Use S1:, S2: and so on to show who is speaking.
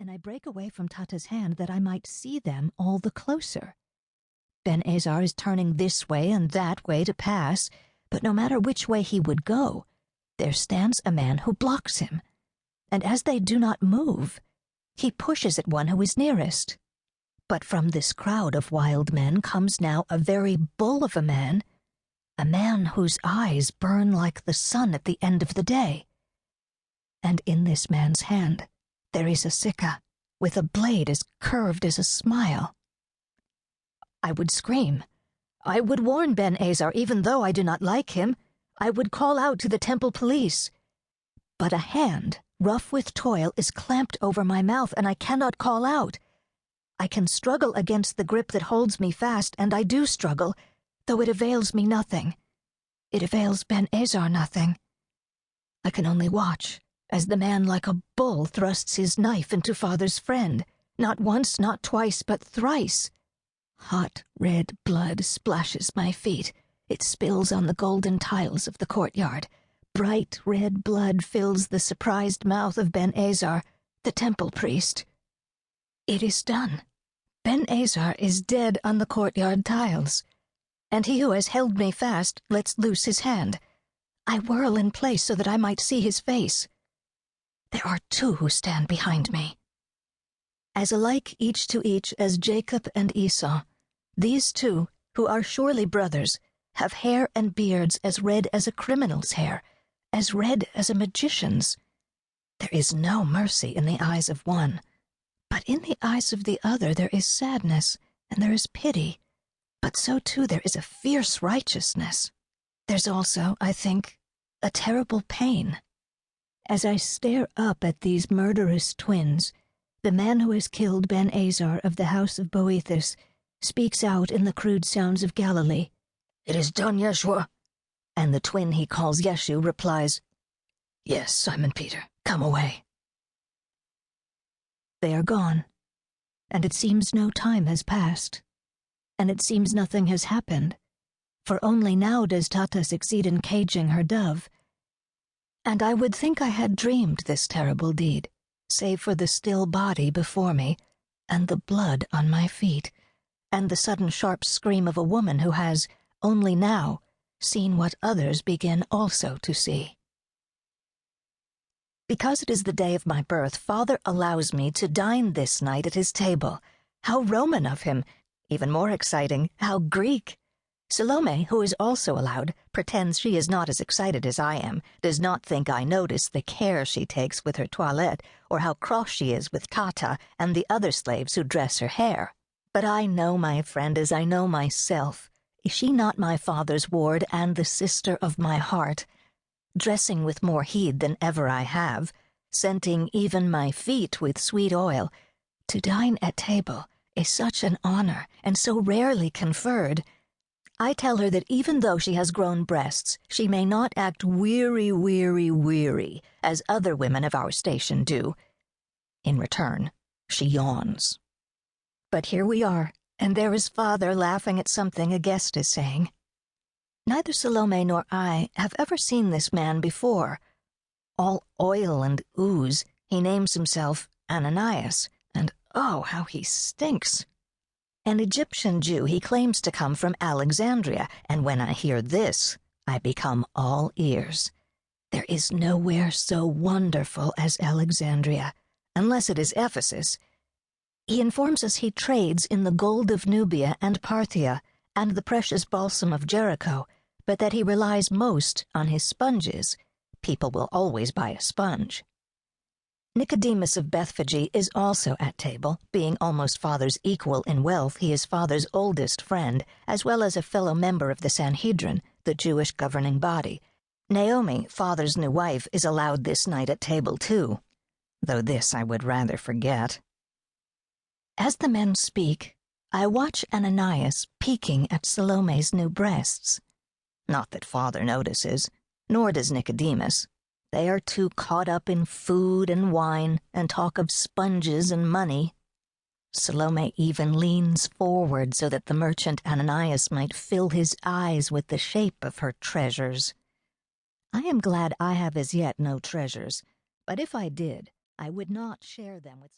S1: and I break away from Tata's hand that I might see them all the closer. Ben-Azar is turning this way and that way to pass, but no matter which way he would go, there stands a man who blocks him, and as they do not move, he pushes at one who is nearest. But from this crowd of wild men comes now a very bull of a man whose eyes burn like the sun at the end of the day. And in this man's hand there is a sikah, with a blade as curved as a smile. I would scream. I would warn Ben-Azar, even though I do not like him. I would call out to the temple police. But a hand, rough with toil, is clamped over my mouth, and I cannot call out. I can struggle against the grip that holds me fast, and I do struggle, though it avails me nothing. It avails Ben-Azar nothing. I can only watch as the man like a bull thrusts his knife into father's friend, not once, not twice, but thrice. Hot red blood splashes my feet. It spills on the golden tiles of the courtyard. Bright red blood fills the surprised mouth of Ben-Azar, the temple priest. It is done. Ben-Azar is dead on the courtyard tiles, and he who has held me fast lets loose his hand. I whirl in place so that I might see his face. There are two who stand behind me. As alike each to each as Jacob and Esau, these two, who are surely brothers, have hair and beards as red as a criminal's hair, as red as a magician's. There is no mercy in the eyes of one, but in the eyes of the other there is sadness, and there is pity, but so too there is a fierce righteousness. There's also, I think, a terrible pain. As I stare up at these murderous twins, the man who has killed Ben-Azar of the house of Boethus speaks out in the crude sounds of Galilee. "It is done, Yeshu'a." And the twin he calls Yeshu replies, "Yes, Simon Peter, come away." They are gone, and it seems no time has passed, and it seems nothing has happened, for only now does Tata succeed in caging her dove. And I would think I had dreamed this terrible deed, save for the still body before me, and the blood on my feet, and the sudden sharp scream of a woman who has, only now, seen what others begin also to see. Because it is the day of my birth, Father allows me to dine this night at his table. How Roman of him! Even more exciting, how Greek! Salome, who is also allowed, pretends she is not as excited as I am, does not think I notice the care she takes with her toilette, or how cross she is with Tata and the other slaves who dress her hair. But I know my friend as I know myself. Is she not my father's ward and the sister of my heart? Dressing with more heed than ever I have, scenting even my feet with sweet oil, to dine at table is such an honor and so rarely conferred. I tell her that even though she has grown breasts, she may not act weary, as other women of our station do. In return, she yawns. But here we are, and there is Father laughing at something a guest is saying. Neither Salome nor I have ever seen this man before. All oil and ooze, he names himself Ananias, and oh, how he stinks. An Egyptian Jew, he claims to come from Alexandria, and when I hear this, I become all ears. There is nowhere so wonderful as Alexandria, unless it is Ephesus. He informs us he trades in the gold of Nubia and Parthia, and the precious balsam of Jericho, but that he relies most on his sponges. People will always buy a sponge. Nicodemus of Bethphage is also at table. Being almost Father's equal in wealth, he is Father's oldest friend, as well as a fellow member of the Sanhedrin, the Jewish governing body. Naomi, Father's new wife, is allowed this night at table too, though this I would rather forget. As the men speak, I watch Ananias peeking at Salome's new breasts. Not that Father notices, nor does Nicodemus. They are too caught up in food and wine and talk of sponges and money. Salome even leans forward so that the merchant Ananias might fill his eyes with the shape of her treasures. I am glad I have as yet no treasures, but if I did, I would not share them with